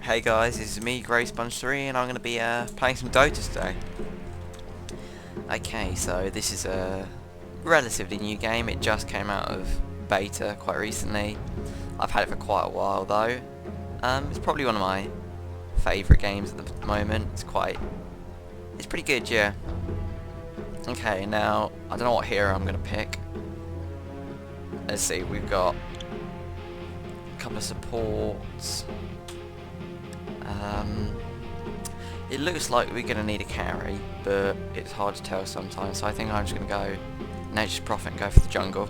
Hey guys, this is me, Graysponge 3, and I'm going to be playing some Dota today. Okay, so this is a relatively new game. It just came out of beta quite recently. I've had it for quite a while though. It's probably one of my favourite games at the moment. It's pretty good, yeah. Okay, now, I don't know what hero I'm going to pick. Let's see, we've got a couple of supports. It looks like we're going to need a carry, but it's hard to tell sometimes, so I think I'm just going to go Nature's Prophet and go for the jungle.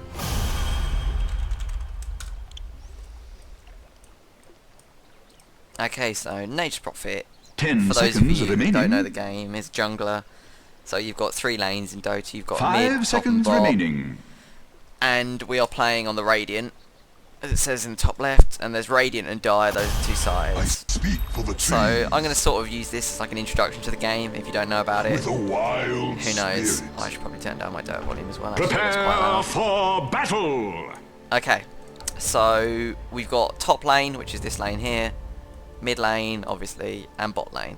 Okay, so Nature's Prophet, for those of you who don't know the game, is jungler. So you've got 3 lanes in Dota, you've got mid, top and bot, and we are playing on the Radiant, as it says in the top left, and there's Radiant and Dire, those are 2 sides. So I'm going to sort of use this as like an introduction to the game, if you don't know about it. Who knows? I should probably turn down my Dota volume as well, actually. Prepare for battle! Okay, so we've got top lane, which is this lane here, mid lane, obviously, and bot lane.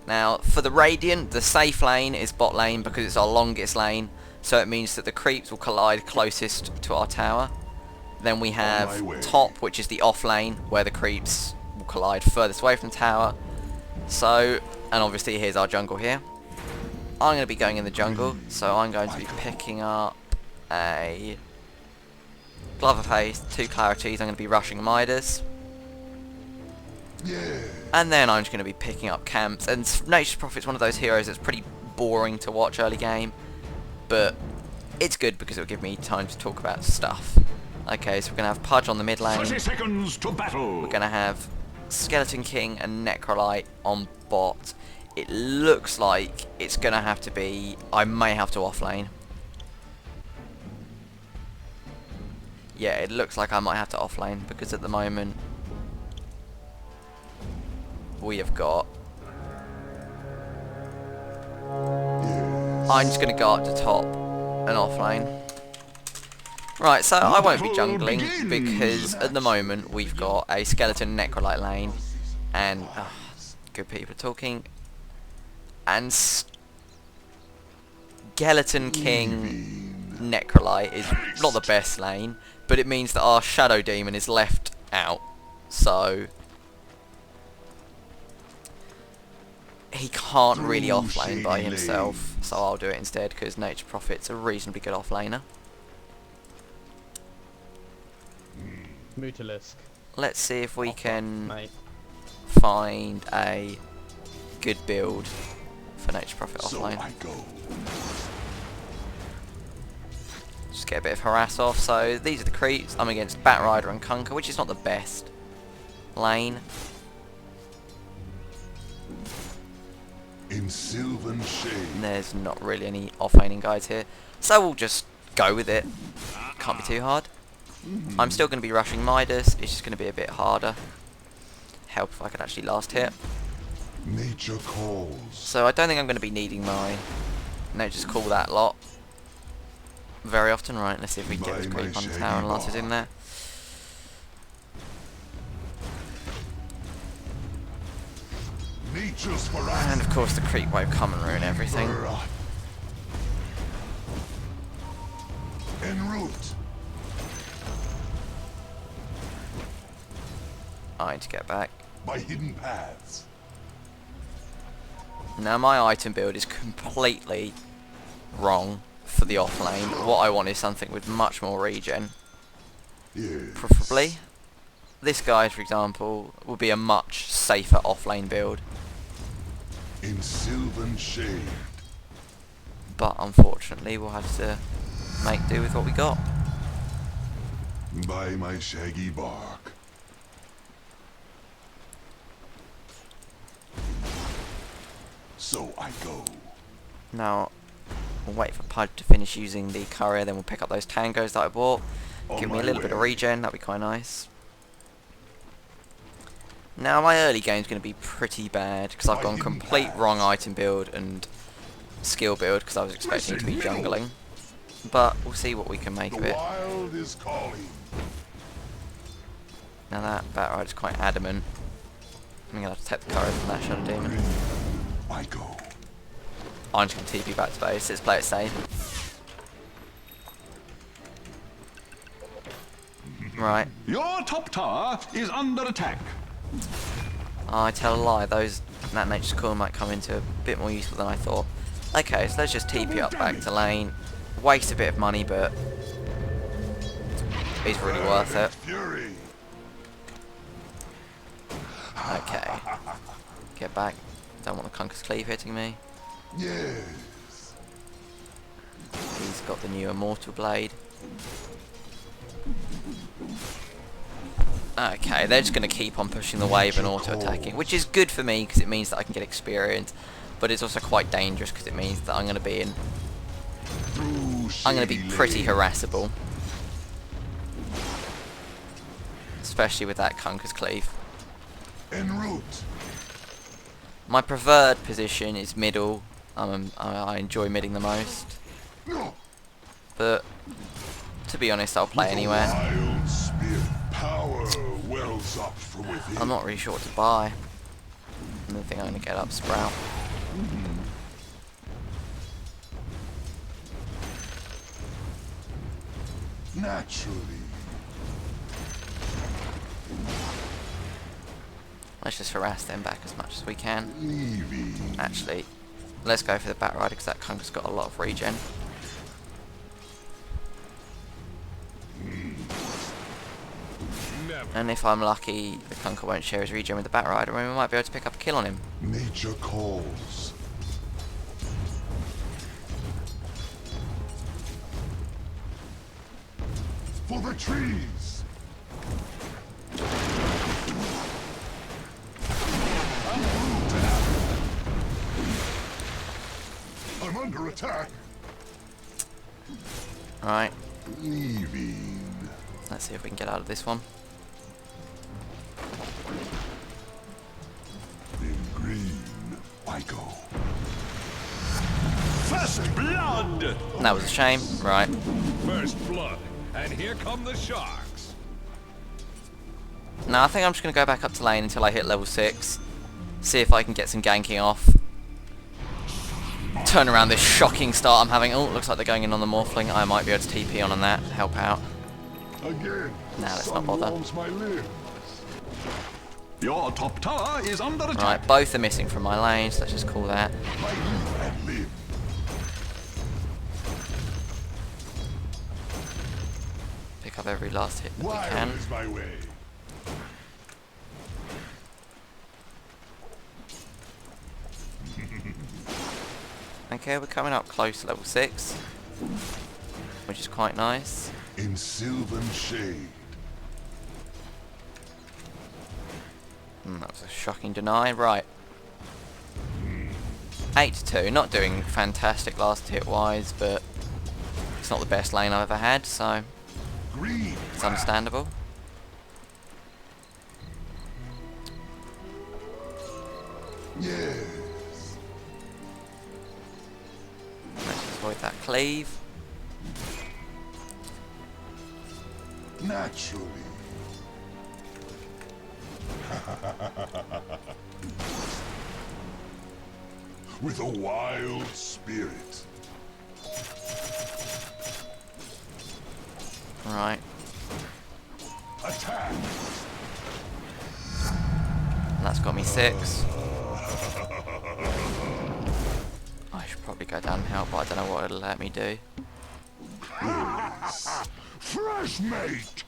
Now, for the Radiant, the safe lane is bot lane because it's our longest lane, so it means that the creeps will collide closest to our tower. Then we have top, which is the off lane, where the creeps will collide furthest away from the tower. So, and obviously here's our jungle here. I'm going to be going in the jungle, so I'm going to be picking up a Glove of Haste, 2 Clarities, I'm going to be rushing Midas. And then I'm just going to be picking up camps, and Nature's Prophet's one of those heroes that's pretty boring to watch early game, but it's good because it'll give me time to talk about stuff. Okay, so we're going to have Pudge on the mid lane. 30 seconds to battle. We're going to have Skeleton King and Necrolite on bot. It looks like it's going to have to be... I may have to offlane. Yeah, it looks like I might have to offlane, because at the moment we have got... I'm just going to go up to top and offlane. Right, so I won't be jungling because at the moment we've got a Skeleton Necrolite lane and good people talking, and Skeleton King Necrolite is not the best lane, but it means that our Shadow Demon is left out, so he can't really offlane by himself, so I'll do it instead because Nature's Prophet's a reasonably good offlaner. Mutalisk. Let's see if we can find a good build for Nature's Prophet offline. Just get a bit of harass off. So these are the creeps. I'm against Batrider and Kunkka, which is not the best lane. In sylvan shade. There's not really any offlaning guys here, so we'll just go with it. Can't be too hard. I'm still going to be rushing Midas, it's just going to be a bit harder. Help if I could actually last hit. Nature calls. So I don't think I'm going to be needing my Nature's Call that lot very often. Right, let's see if we can get this creep on the tower and last it in there. And of course the creep wave come and ruin everything. En route. I need to get back. By hidden paths. Now my item build is completely wrong for the off lane. What I want is something with much more regen. Yes. Preferably. This guy, for example, would be a much safer off lane build. In sylvan shade. But unfortunately we'll have to make do with what we got. By my shaggy bark. So I go. Now, we'll wait for Pudge to finish using the courier, then we'll pick up those tangos that I bought. Give me a little bit of regen, that'd be quite nice. Now, my early game's going to be pretty bad, because I've gone complete wrong item build and skill build, because I was expecting to be jungling. But we'll see what we can make of it. Now that Batrider's quite adamant I'm gonna have to take the courage from that Shadow Demon. I go. I'm just gonna TP back to base. Let's play it safe. Right. Your top tower is under attack. I tell a lie. That nature's core might come into a bit more useful than I thought. Okay, so let's just TP up back to lane. Waste a bit of money, but it's really worth it. Fury. Okay. Get back. Don't want the Conquer's Cleave hitting me. Yes. He's got the new Immortal Blade. Okay, they're just going to keep on pushing the wave and auto-attacking, which is good for me because it means that I can get experience, but it's also quite dangerous because it means that I'm going to be pretty harassable. Especially with that Conquer's Cleave. En route. My preferred position is middle. I enjoy midding the most. No. But to be honest, I'll play anywhere. Wild spirit power wells up from within. I'm not really sure what to buy. I don't think I'm going to get up Sprout. Naturally. Let's just harass them back as much as we can. Leaving. Actually, let's go for the Bat Rider because that Conquer's got a lot of regen. And if I'm lucky, the Conquer won't share his regen with the Bat Rider, and we might be able to pick up a kill on him. Nature calls. For the trees. I'm under attack. Alright, Leaving. let's see if we can get out of this one. In green, I go. First blood! That was a shame. Right. First blood, and here come the sharks. Now I think I'm just going to go back up to lane until I hit level 6. See if I can get some ganking off. Turn around this shocking start I'm having. Oh, looks like they're going in on the Morphling. I might be able to TP on that, help out. Again. Nah, let's sun not bother. warms my limbs. Your top tower is under attack. Right, both are missing from my lane, so let's just call that. My youth and live. Pick up every last hit that we Wild can. is my way. Okay, we're coming up close to level 6, which is quite nice. In sylvan shade. That was a shocking deny. Right. 8-2. Not doing fantastic last hit wise, but it's not the best lane I've ever had, so Green. it's understandable. Yes. Let's just avoid that cleave. Naturally. With a wild spirit. Right. Attack. That's got me 6. I should probably go down and help, but I don't know what it'll let me do. Fresh mate.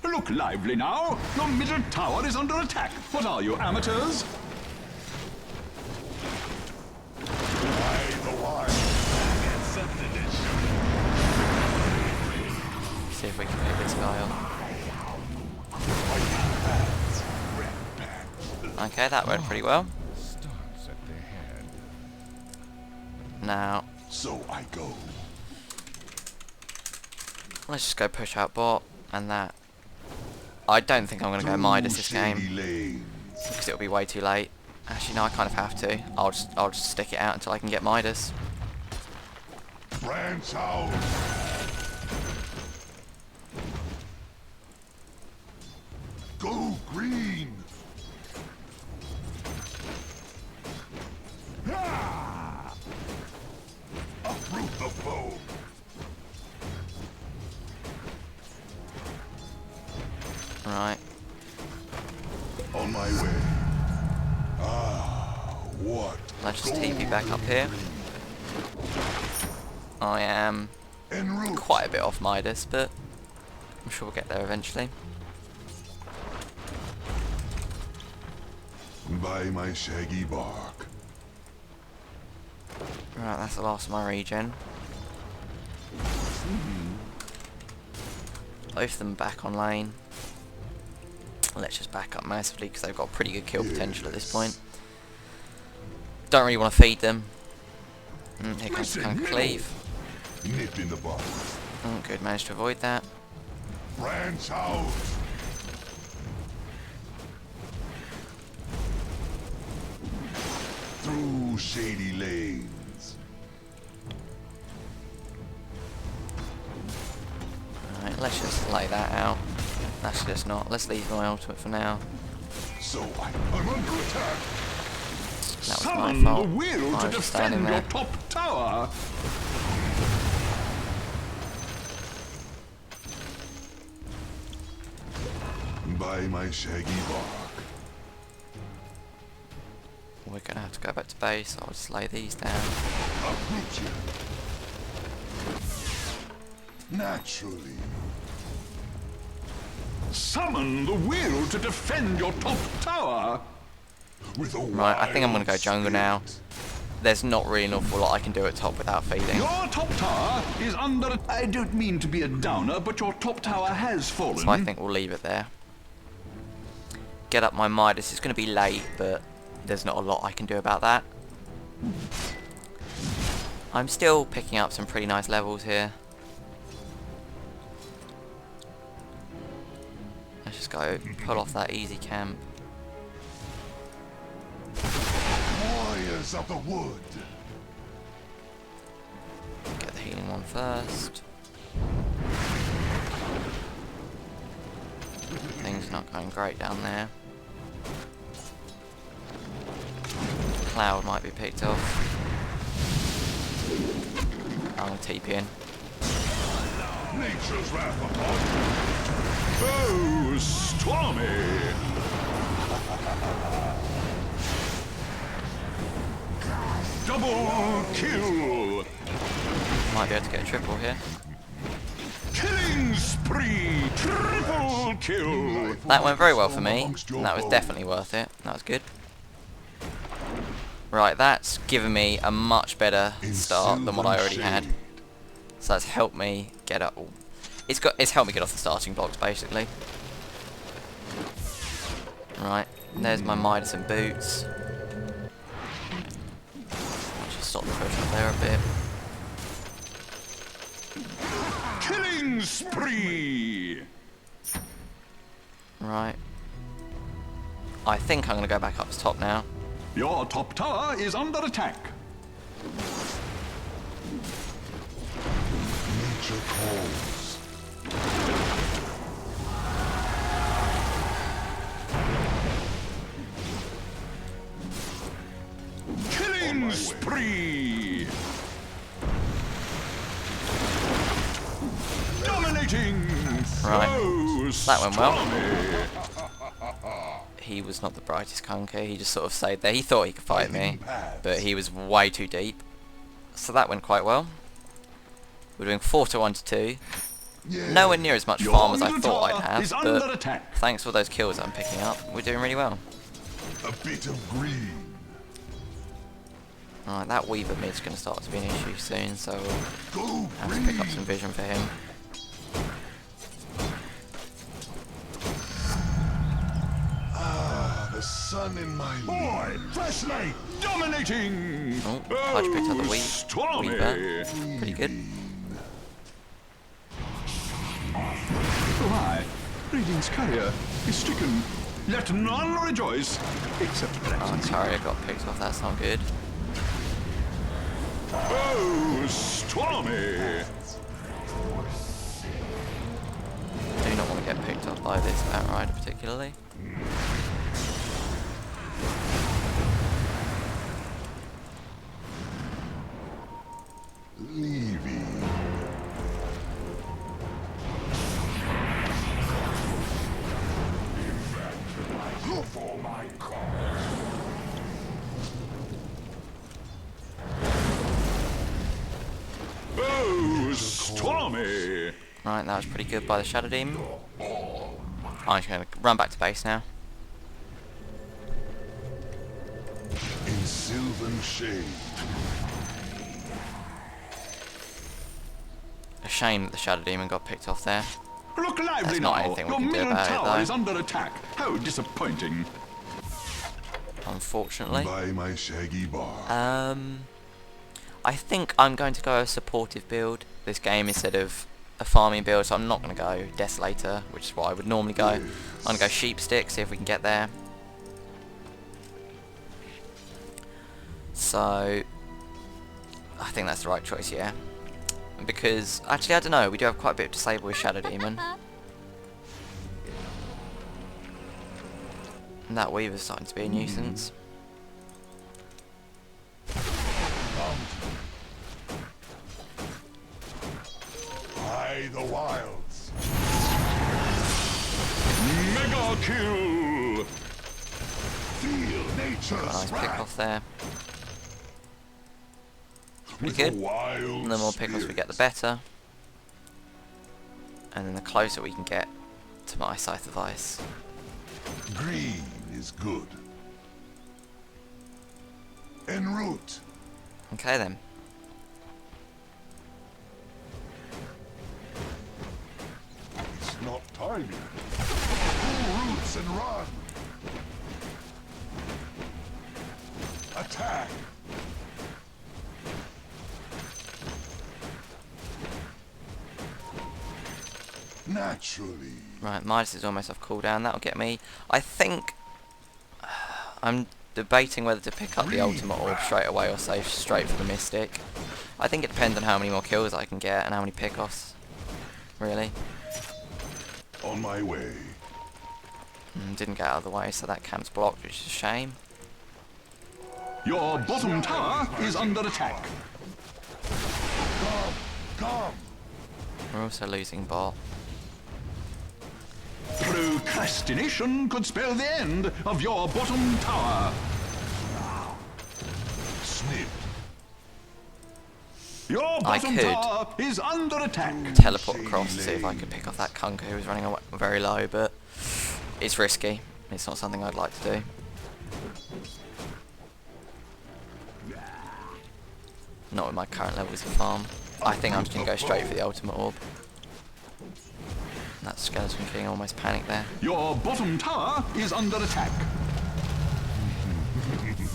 Look lively now. Your middle tower is under attack. What are you, amateurs? By the wild. See if we can pick this guy up. Okay, that went pretty well. Starts at the head. Now, So I go. let's just go push out bot and that. I don't think I'm going to go Midas this game because it'll be way too late. Actually, no, I kind of have to. I'll just stick it out until I can get Midas. Branch out. Go green. On my way. Ah, what? Let's just TP back up here. I am En route. quite a bit off Midas, but I'm sure we'll get there eventually. By my shaggy bark. Right, that's the last of my regen. Both of them back on lane. Let's just back up massively because they've got pretty good kill potential at this point. Don't really want to feed them. Here comes the cleave. Nip in the bud. Good, managed to avoid that. Branch out. Through shady lanes. Alright, let's just lay that out. That's just not. Let's leave my ultimate for now. So I'm under attack. That was my Summon fault. the will I to was just standing defend your there. top tower. By my shaggy bark. We're gonna have to go back to base. I'll just lay these down. Uproot you. Naturally. Summon the will to defend your top tower. With a Right, I think I'm gonna go wild jungle now. spirit. There's not really an awful lot I can do at top without feeding. Your top tower is under. I don't mean to be a downer, but your top tower has fallen. So I think we'll leave it there. Get up my Midas. It's going to be late, but there's not a lot I can do about that. I'm still picking up some pretty nice levels here. Let's just go pull off that easy camp. Warriors of the wood. Get the healing one first. Things not going great down there. Cloud might be picked off. I'm going to TP in. Nature's wrath upon Oh, stormy! Double kill! Might be able to get a triple here. Killing spree! Triple kill! That went very well for me. And that was definitely worth it. That was good. Right, that's given me a much better start than what I already had. So that's helped me get up. It's helped me get off the starting blocks basically. Right, there's my Midas and boots. I'll just stop the push up there a bit. Killing spree! Right. I think I'm gonna go back up to top now. Your top tower is under attack. nature calls. Killing spree! Dominating! Right. Oh, That went well. stormy. He was not the brightest conker, he just sort of stayed there. He thought he could fight me, but he was way too deep. So that went quite well. We're doing 4 to 1 to 2. Yeah. Nowhere near as much Your farm as I middle thought I'd tower is have, under but attack. thanks for those kills I'm picking up, we're doing really well. A bit of green. Alright, that Weaver mid's going to start to be an issue soon, so we'll Go have to pick up green. some vision for him. Ah, the sun in my Boy, fresh light, dominating. Oh, Pudge picked up the stormy. Weaver. Pretty good. Oh, hi. Radiant's carrier is stricken. Let none rejoice, except Oh, perhaps. Taria got picked off, that's not good. Oh, stormy. Do not want to get picked up by this Batrider particularly. Leaving. for my cause. Oh, stormy! Right, that was pretty good by the Shadow Demon. I'm just going to run back to base now. In sylvan shade. A shame that the Shadow Demon got picked off there. Look lively That's not now. anything we Your can do middle about it, tower though. is under attack. How disappointing. Unfortunately. By my shaggy bar. I think I'm going to go a supportive build this game instead of a farming build, so I'm not going to go Desolator, which is what I would normally go. I'm going to go Sheep Stick, see if we can get there. So, I think that's the right choice, yeah. Because, actually, I don't know, we do have quite a bit of disable with Shadow Demon. And that Weaver's starting to be a nuisance. By the wilds. Mega kill! Feel nature's Nice pick wrath. off there. Pretty With a good. wild And the more pickles we get, the better. And then the closer we can get to my Scythe of Ice. Green is good. En route. Okay then. It's not time yet. Pull roots and run. Attack. Naturally. Right, Midas is almost off cooldown. That'll get me. I think I'm debating whether to pick up the ultimate orb straight away or save straight for the Mystic. I think it depends on how many more kills I can get and how many pickoffs. Really. On my way. Didn't get out of the way, so that camp's blocked, which is a shame. Your bottom tower is under attack. Come. We're also losing bot. Procrastination could spell the end of your bottom tower. Snip. Your I bottom could tower is under attack. Teleport across to see if I could pick off that Kunker who was running away very low, but it's risky. It's not something I'd like to do. Not with my current levels of farm. I think I'm just going to go straight for the ultimate orb. That Skeleton King almost panicked there. Your bottom tower is under attack.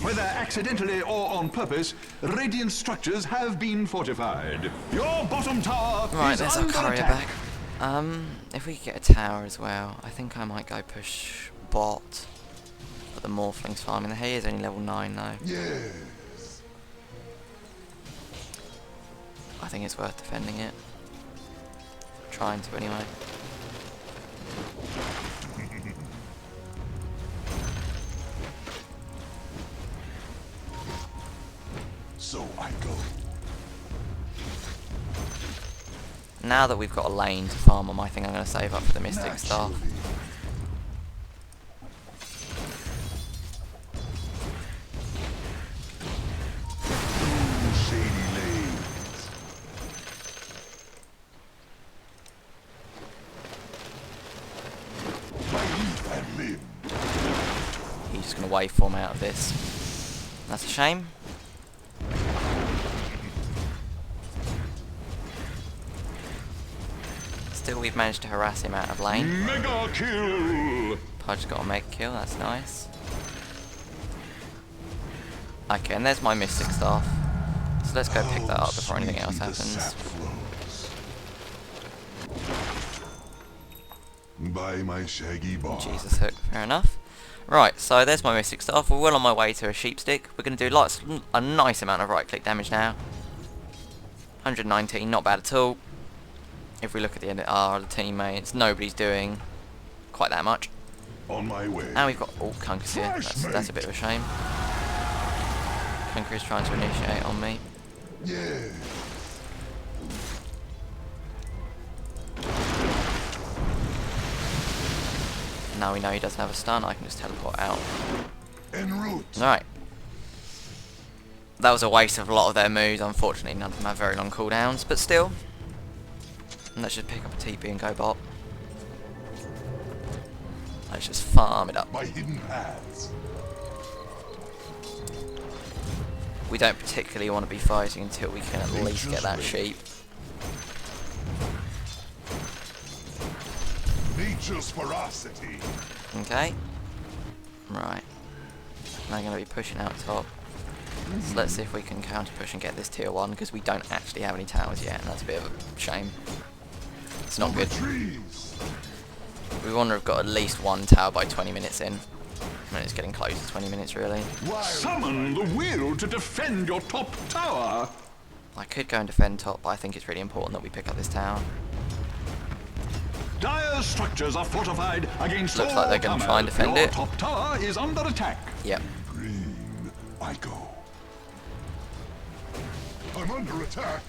Whether accidentally or on purpose, radiant structures have been fortified. Your bottom tower Right, is there's our under courier attack. back. If we could get a tower as well, I think I might go push bot for the Morphlings farming. The hay is only level 9 though. Yes. I think it's worth defending it. Trying to anyway. So I go. Now that we've got a lane to farm on, I think I'm going to save up for the Mystic Staff. Naturally. Shady lanes. By leaf and limb. He's just going to waveform out of this. That's a shame. Still, we've managed to harass him out of lane. Mega kill! Pudge got a mega kill, that's nice. Okay, and there's my Mystic Staff. So let's go pick that up before anything else happens. By my shaggy bar. Jesus hook, fair enough. Right, so there's my Mystic Staff. We're well on my way to a Sheep Stick. We're going to do a nice amount of right click damage now. 119, not bad at all. If we look at the end of the teammates, nobody's doing quite that much. On my way. Now we've got all Kunkers here. That's a bit of a shame. Kunker is trying to initiate on me. Yeah. now we know he doesn't have a stun, I can just teleport out. En route. Alright. That was a waste of a lot of their moves. Unfortunately, none of them have very long cooldowns, but still. And let's just pick up a TP and go bot. Let's just farm it up. My hidden paths. We don't particularly want to be fighting until we can at least get that sheep. Nature's ferocity. Okay. Right. They're going to be pushing out top. So let's see if we can counter push and get this tier 1, because we don't actually have any towers yet, and that's a bit of a shame. It's not good. Trees. We want to have got at least one tower by 20 minutes in. And it's getting close to 20 minutes really. Summon the will to defend your top tower. I could go and defend top, but I think it's really important that we pick up this tower. Dire structures are fortified against Looks all like they're going to try and defend Your it. top tower is under attack. Yep. Green. I go. I'm under attack.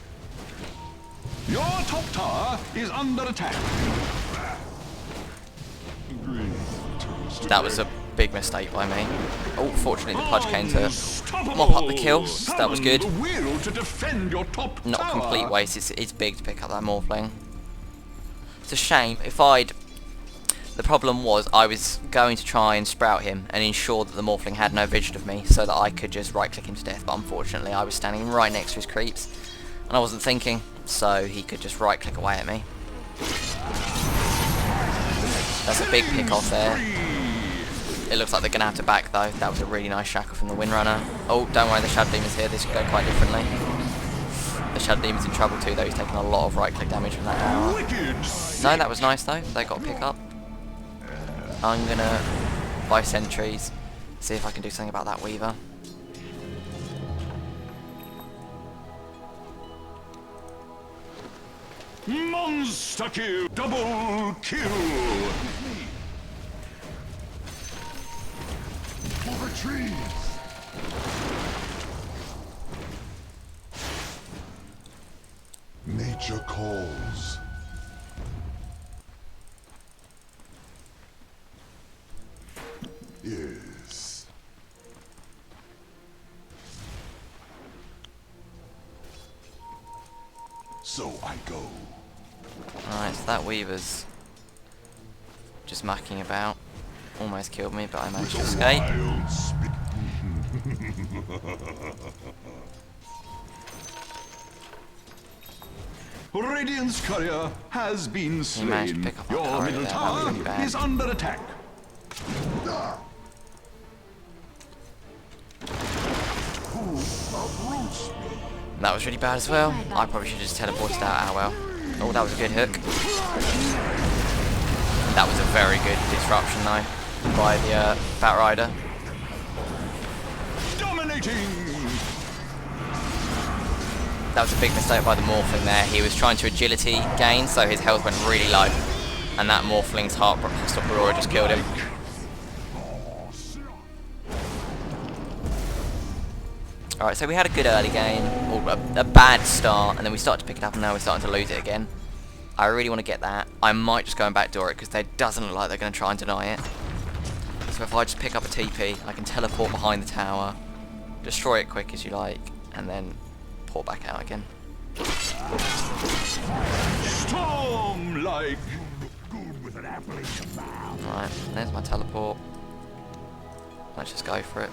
Your top tower is under attack. Green turns to That was a big mistake by me. Oh, fortunately the Pudge came to mop up the kill. That was good. Summon the will to defend your top Not a tower. complete waste. It's big to pick up that Morphling. It's a shame. If I'd... The problem was I was going to try and sprout him and ensure that the Morphling had no vision of me so that I could just right click him to death, but unfortunately I was standing right next to his creeps and I wasn't thinking, so he could just right click away at me. That's a big pick off there. It looks like they're going to have to back though. That was a really nice shackle from the Windrunner. Oh, don't worry, the Shadow Demon's here. This could go quite differently. The Shadow Demon's in trouble too though. He's taking a lot of right click damage from that tower. No, that was nice though. They got a pick up. I'm going to buy sentries. See if I can do something about that Weaver. Monster kill! Double kill! for the trees. Nature calls. Yes. So I go. Alright, so that Weaver's just mucking about. Almost killed me, but I managed to escape. Wild Radiant's courier has been managed to slain. pick up our Your courier middle there, that tower was really bad. is under attack. Who uproots me? That was really bad as well. I probably should have just teleported out. Oh well. Oh, that was a good hook. That was a very good disruption though by the Bat Rider. Dominating! That was a big mistake by the Morphling there. He was trying to agility gain, so his health went really low. And that Morphling's Heartstop Aurora just killed him. Alright, so we had a good early game, or a bad start, and then we started to pick it up and now we're starting to lose it again. I really want to get that. I might just go and backdoor it because it doesn't look like they're going to try and deny it. So if I just pick up a TP, I can teleport behind the tower, destroy it quick as you like, and then pour back out again. Storm like. Good with an Appalachian bow. Alright, there's my teleport. Let's just go for it.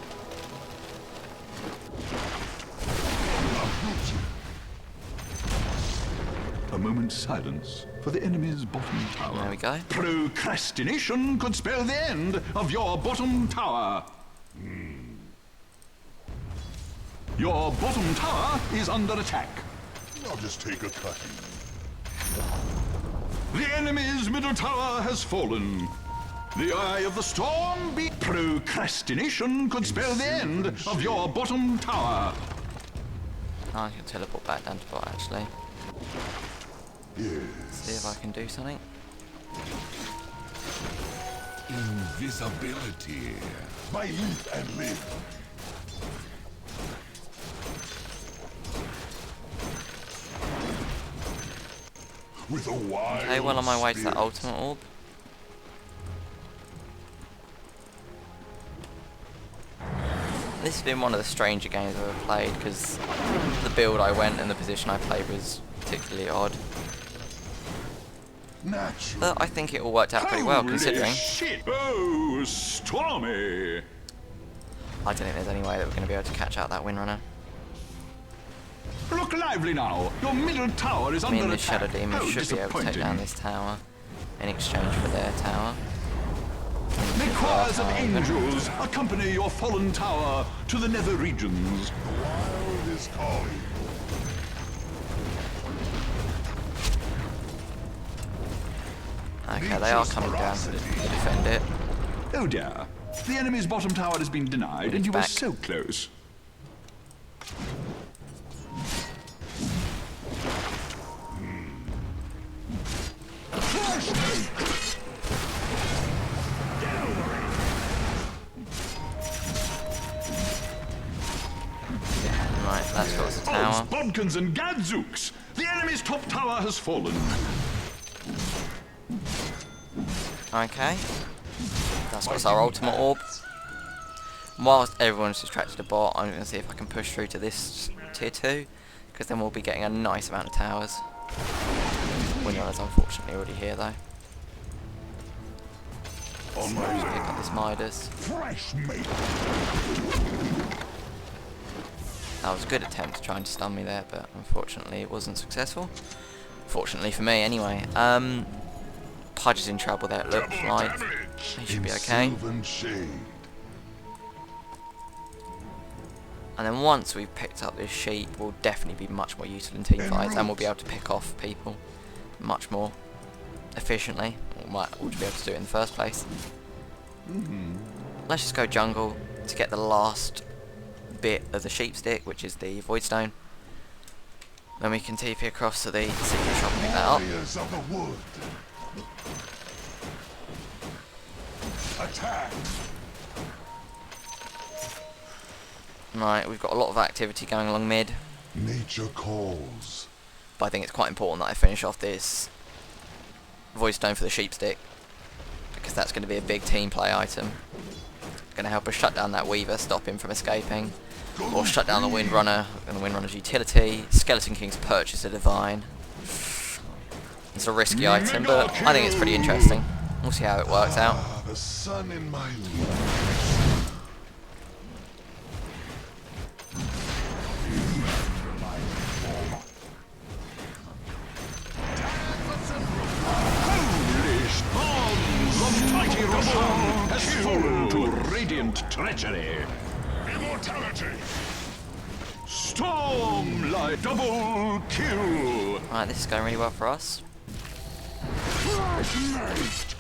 A moment's silence for the enemy's bottom tower. There we go. Procrastination could spell the end of your bottom tower. Your bottom tower is under attack. I'll just take a cutting. The enemy's middle tower has fallen. The eye of the storm be procrastination could spell the end of your bottom tower. Oh, I can teleport back down to bot actually. Yes. See if I can do something. Invisibility. By youth and live. With a wild Okay, well on my way to that spirit. ultimate orb. This has been one of the stranger games I've ever played, because the build I went and the position I played was particularly odd. Natural. But I think it all worked out pretty well, Holy considering. shit! Oh, stormy! I don't think there's any way that we're going to be able to catch out that Windrunner. Look lively now! Your middle tower is Me under and the attack. Shadow Demon How should be able to take disappointing. down this tower in exchange for their tower. The choirs of angels accompany your fallen tower to the nether regions. The wild is calling. Okay, they are coming down to defend it. Oh dear. The enemy's bottom tower has been denied, and you were Back. so close. Right, that's got us a tower. Oh, Bodkins and Gadzooks! The enemy's top tower has fallen. Okay. That's got us our ultimate orb. Whilst everyone's distracted to bot, I'm going to see if I can push through to this tier 2, because then we'll be getting a nice amount of towers. Windrunner's unfortunately already here though. On So my just way. pick up this Midas. Fresh meat. That was a good attempt to try and stun me there, but unfortunately it wasn't successful. Fortunately for me anyway. Pudge is in trouble there, it looks like. He should be okay. Sylvan shade. And then once we've picked up this sheep, we'll definitely be much more useful in team fights, and we'll be able to pick off people much more efficiently. Or might ought to be able to do it in the first place. Let's just go jungle to get the last bit of the sheep stick, which is the void stone. Then we can TP across to the secret shop and pick that up. Warriors of the wood. Attack. Right, we've got a lot of activity going along mid, Nature calls. but I think it's quite important that I finish off this void stone for the sheep stick, because that's going to be a big team play item. Going to help us shut down that Weaver, stop him from escaping, or shut down the Windrunner and the Windrunner's utility. Skeleton King's purchase a Divine. It's a risky item, but I think it's pretty interesting. We'll see how it works out. Ah, the sun in my leaves. Foolish bombs! The mighty Roshan has fallen to radiant treachery. Immortality. Stormlight double kill! Right, this is going really well for us. Fresh meat.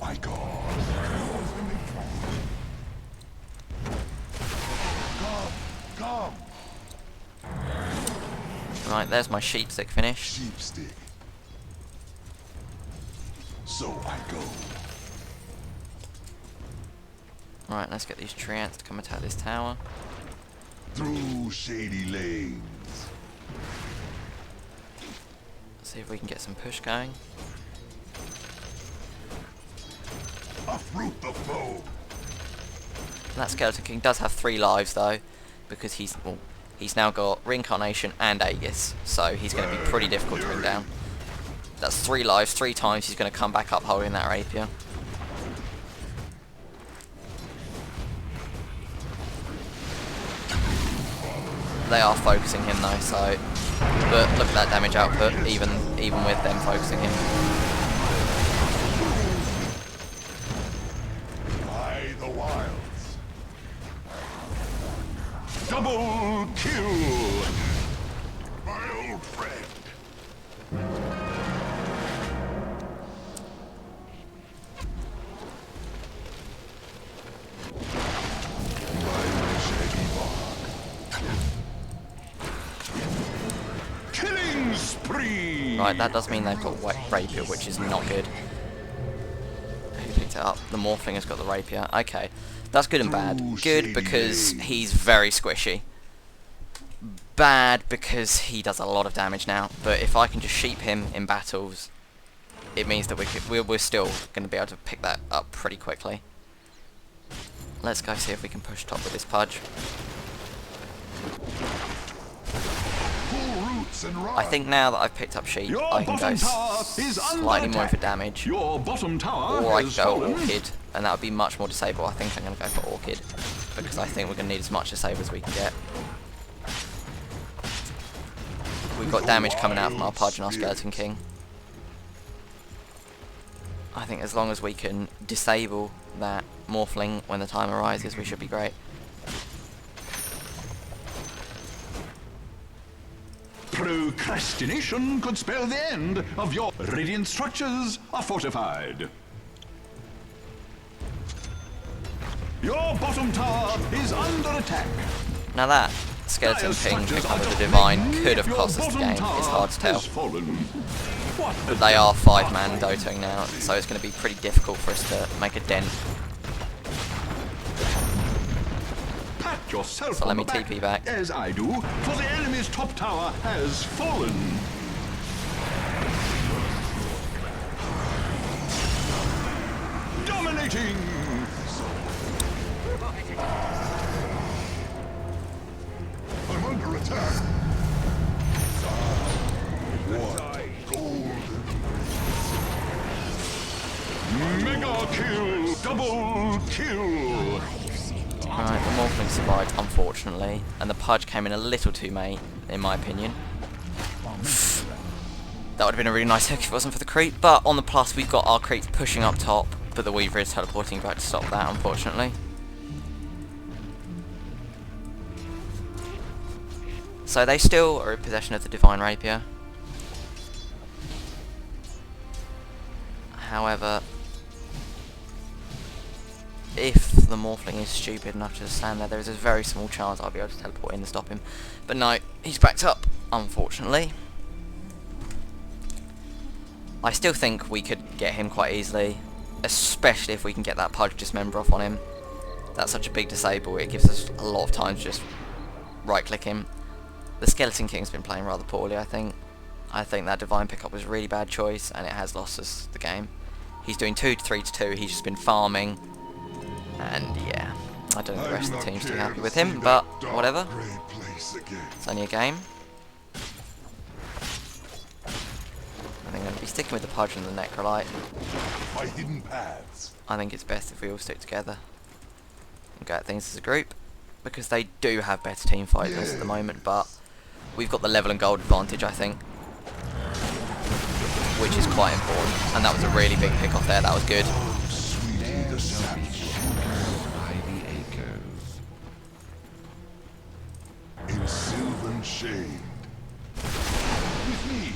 My God. Come. Right, there's my sheep stick finish. Sheep stick. So I go. Right, let's get these tree ants to come attack this tower. Through shady lanes. See if we can get some push going. Uproot the foe. That Skeleton King does have 3 lives though, because he's now got Reincarnation and Aegis, so he's going to be pretty difficult to bring down. That's 3 lives, 3 times he's going to come back up holding that rapier. They are focusing him though, so but look at that damage output, even with them focusing him. By the wilds. Double kill! My old friend. My shaggy bark. Killing spree! Right, that does mean they've got rapier, which is not good. Who picked it up? The Morphling has got the rapier. Okay, that's good and bad. Good because he's very squishy. Bad because he does a lot of damage now. But if I can just sheep him in battles, it means that we're still going to be able to pick that up pretty quickly. let's go see if we can push top with this Pudge. Pull roots and run. I think now that I've picked up Sheep, Your I can go bottom tower is slightly under more for attack. damage. Your bottom tower Or I has could go fallen. Orchid, and that would be much more disable. I think I'm going to go for Orchid, because I think we're going to need as much disable as we can get. We've got damage coming out from our Pudge and our Skeleton King. I think as long as we can disable that Morphling when the time arises, we should be great. Procrastination could spell the end of your radiant structures are fortified. Your bottom tower is under attack. Now that Skeleton King pick up with the Divine could have cost us the game, it's hard to tell. But they are 5-man Dotaing now, so it's going to be pretty difficult for us to make a dent. Pat yourself So let on me the back, TP back. as I do, for the enemy's top tower has fallen. Dominating. I'm under attack. What gold? Mega kill, double kill. Right, the Morphling survived, unfortunately, and the Pudge came in a little too late, in my opinion. That would have been a really nice hook if it wasn't for the creep, but on the plus we've got our creeps pushing up top, but the Weaver is teleporting back to stop that, unfortunately. So they still are in possession of the Divine Rapier. However, if the Morphling is stupid enough to stand there is a very small chance I'll be able to teleport in to stop him. But no, he's backed up, unfortunately. I still think we could get him quite easily, especially if we can get that Pudge Dismember off on him. That's such a big disable, it gives us a lot of time to just right-click him. The Skeleton King's been playing rather poorly, I think. I think that Divine pickup was a really bad choice, and it has lost us the game. He's doing 2 to 3 to 2, he's just been farming. And yeah, I don't think the rest of the team's too happy with him, but whatever. It's only a game. I think I'm going to be sticking with the Pudge and the Necrolite. My hidden paths. I think it's best if we all stick together and go at things as a group, because they do have better team fight than us at the moment, but we've got the level and gold advantage, I think, which is quite important. And that was a really big pick off there, that was good. In sylvan shade. With me.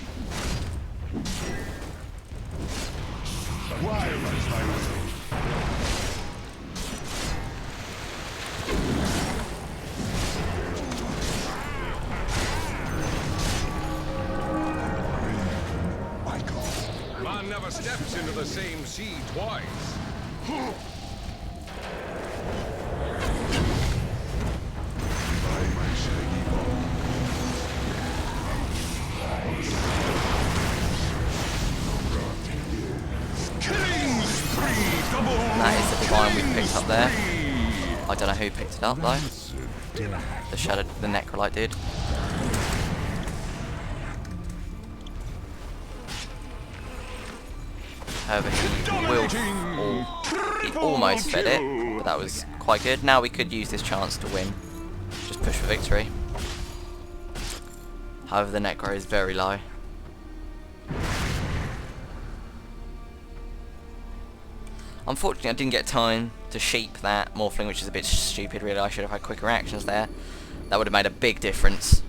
Why was my will? My God. Man never steps into the same sea twice. That is the Divine we picked up there. I don't know who picked it up though. The Shadow, the Necrolite did. However, he almost fed it, but that was quite good. Now we could use this chance to win. Just push for victory. However, the Necro is very low. Unfortunately, I didn't get time to sheep that Morphling, which is a bit stupid really. I should have had quicker actions there. That would have made a big difference.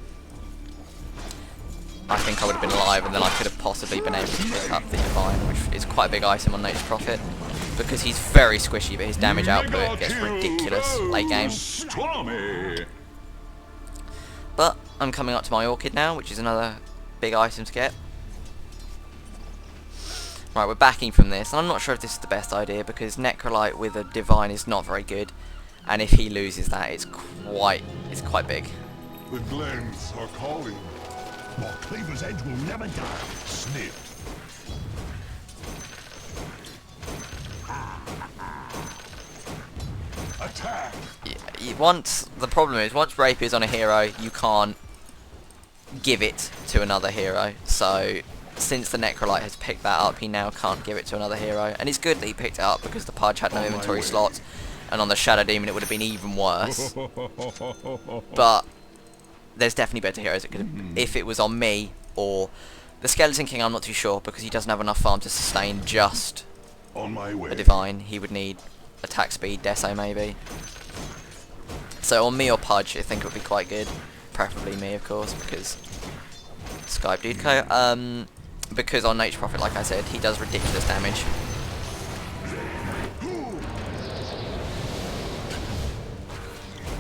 I think I would have been alive, and then I could have possibly been able to pick up the Divine, which is quite a big item on Nature's Prophet, because he's very squishy, but his damage output gets ridiculous late game. But I'm coming up to my Orchid now, which is another big item to get. Right, we're backing from this, and I'm not sure if this is the best idea, because Necrolite with a Divine is not very good, and if he loses that, it's quite big. The glens are calling. Your cleaver's edge will never die. Snipped. Attack! Once the problem is, once Rapier's on a hero, you can't give it to another hero. So since the Necrolite has picked that up, he now can't give it to another hero. And it's good that he picked it up because the Pudge had no inventory slots, and on the Shadow Demon it would have been even worse. But there's definitely better heroes. If it was on me or the Skeleton King, I'm not too sure because he doesn't have enough farm to sustain just On my way. a Divine. He would need attack speed, Deso maybe. So on me or Pudge, I think it would be quite good. Preferably me, of course, because Skype Dude Co. Because on Nature Prophet, like I said, he does ridiculous damage.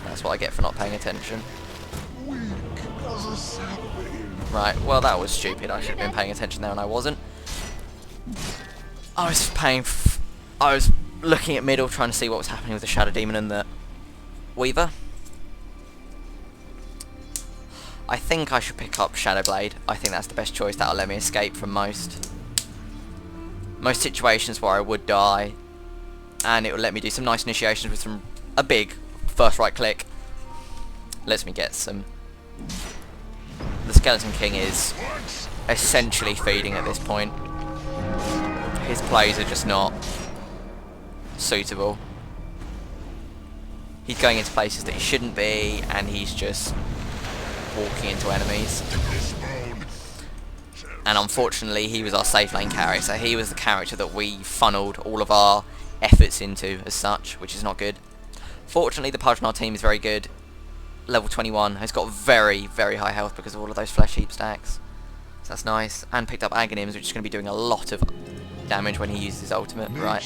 That's what I get for not paying attention. Weak as a sapling. Right, well that was stupid. I should have been paying attention there and I wasn't. I was looking at middle trying to see what was happening with the Shadow Demon and the Weaver. I think I should pick up Shadow Blade. I think that's the best choice. That'll let me escape from most situations where I would die, and it will let me do some nice initiations with a big first right click. Lets me get some. The Skeleton King is essentially feeding at this point. His plays are just not suitable. He's going into places that he shouldn't be, and he's just walking into enemies. And unfortunately he was our safe lane character, so he was the character that we funneled all of our efforts into as such, which is not good. Fortunately the Pudge on our team is very good. Level 21, has got very, very high health because of all of those flesh heap stacks. So that's nice. And picked up Aghanims, which is going to be doing a lot of damage when he uses his ultimate. Right,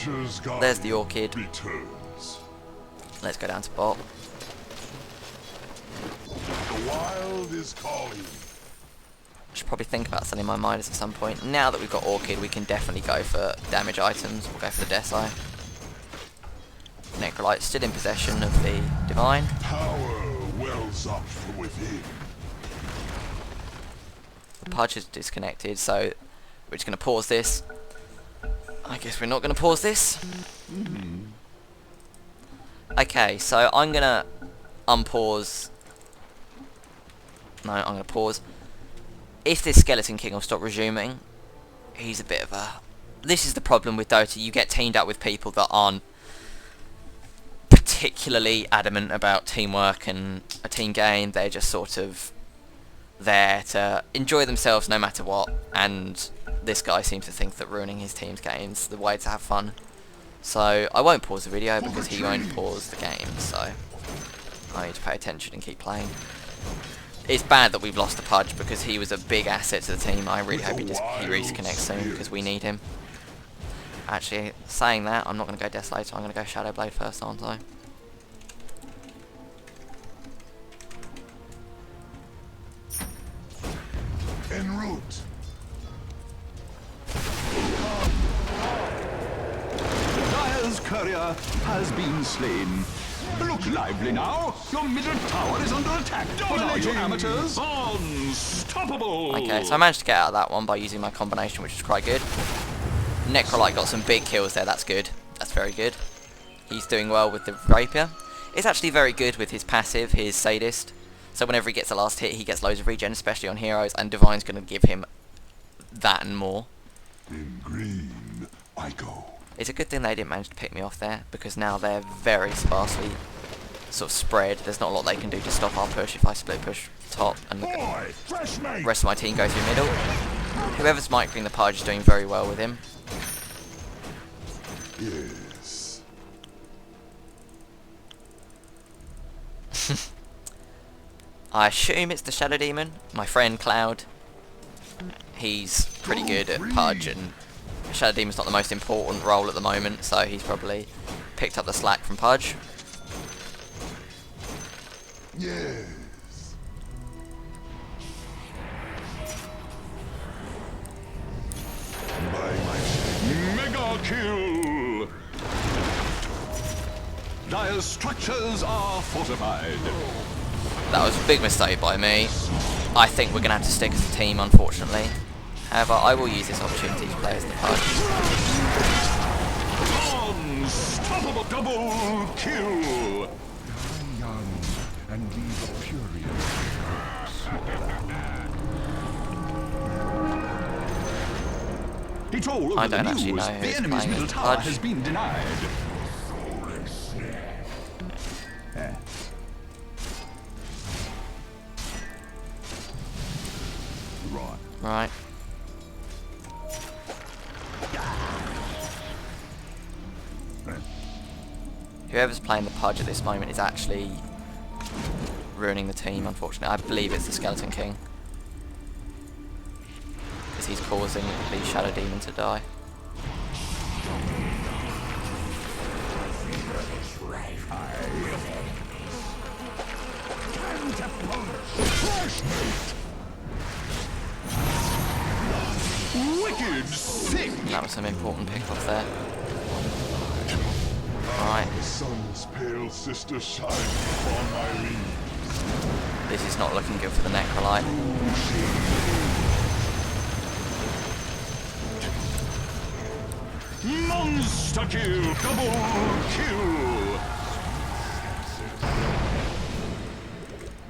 there's the Orchid. Let's go down to bot. The wild is calling. I should probably think about selling my Midas at some point. Now that we've got Orchid, we can definitely go for damage items. We'll go for the Death Necrolite still in possession of the Divine. Power wells up from within. The Pudge is disconnected, so we're just going to pause this. I guess we're not going to pause this. Okay, so I'm going to unpause. No, I'm going to pause. If this Skeleton King will stop resuming, he's a bit of a... This is the problem with Dota. You get teamed up with people that aren't particularly adamant about teamwork and a team game. They're just sort of there to enjoy themselves no matter what. And this guy seems to think that ruining his team's game's the way to have fun. So I won't pause the video because he won't pause the game. So I need to pay attention and keep playing. It's bad that we've lost the Pudge because he was a big asset to the team. I really hope he reconnects soon because we need him. Actually, saying that, I'm not going to go Death Blade, so I'm going to go Shadow Blade first, aren't I? En route. Dire's courier has been slain. Look lively now. Your middle tower is under attack. What are you amateurs? Unstoppable. Okay, so I managed to get out of that one by using my combination, which is quite good. Necrolite got some big kills there. That's good. That's very good. He's doing well with the Rapier. It's actually very good with his passive, his Sadist. So whenever he gets the last hit, he gets loads of regen, especially on heroes, and Divine's going to give him that and more. In green, I go. It's a good thing they didn't manage to pick me off there, because now they're very sparsely sort of spread. There's not a lot they can do to stop our push if I split push top and the Boy, fresh mate. rest of my team go through middle. Whoever's microing the Pudge is doing very well with him. Yes. I assume it's the Shadow Demon, my friend Cloud. He's pretty good at Pudge, and Shadow Demon's not the most important role at the moment, so he's probably picked up the slack from Pudge. Yes. Mega kill. Dire's structures are fortified. That was a big mistake by me. I think we're going to have to stick as a team, unfortunately. However, I will use this opportunity to play as the Pudge. Unstoppable double kill. It's all over I the don't actually news. know who's The enemy's playing middle as tower Pudge. has been denied. Right. Right. Whoever's playing the Pudge at this moment is actually ruining the team, unfortunately. I believe it's the Skeleton King. Because he's causing the Shadow Demon to die. Wicked sick! That was some important pickoff there. Right, The sun's pale sister shines upon my leaves. this is not looking good for the Necrolite. Monster kill! Double kill!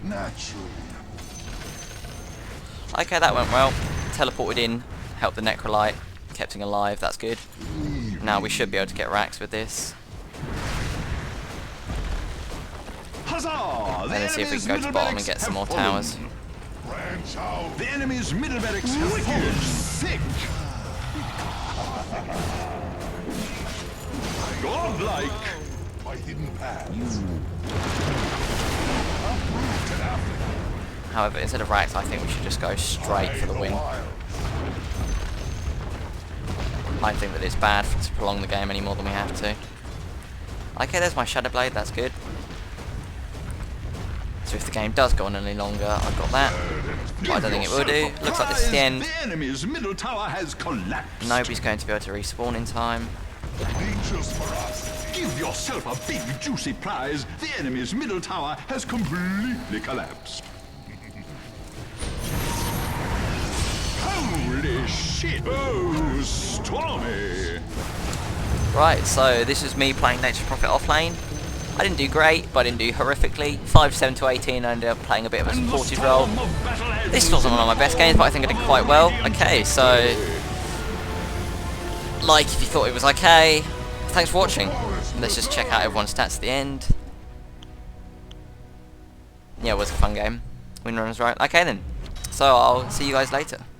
Naturally. Okay, that went well. Teleported in, helped the Necrolite, kept him alive, that's good. Now we should be able to get racks with this. Huzzah! And then see if we can go to bottom and get some more towers. Branch out. The enemy's middle barracks have fallen. Sick! Godlike! My hidden paths. Uprooted Africa. However, instead of racks, I think we should just go straight for the win. I think that it's bad to prolong the game any more than we have to. Okay, there's my Shadow Blade, that's good. So if the game does go on any longer, I've got that. But I don't think it will do. Looks like this is the end. The enemy's middle tower has collapsed. Nobody's going to be able to respawn in time. Nature's ferocity. Give yourself a big juicy prize. The enemy's middle tower has completely collapsed. Holy shit! Oh, stormy! Right, so this is me playing Nature's Prophet offlane. I didn't do great, but I didn't do horrifically. 5-7 to 18, I ended up playing a bit of a supported role. This wasn't one of my best games, but I think I did quite well. Okay, so like if you thought it was okay. Thanks for watching. Let's just check out everyone's stats at the end. Yeah, it was a fun game. Win runs right. Okay then. So I'll see you guys later.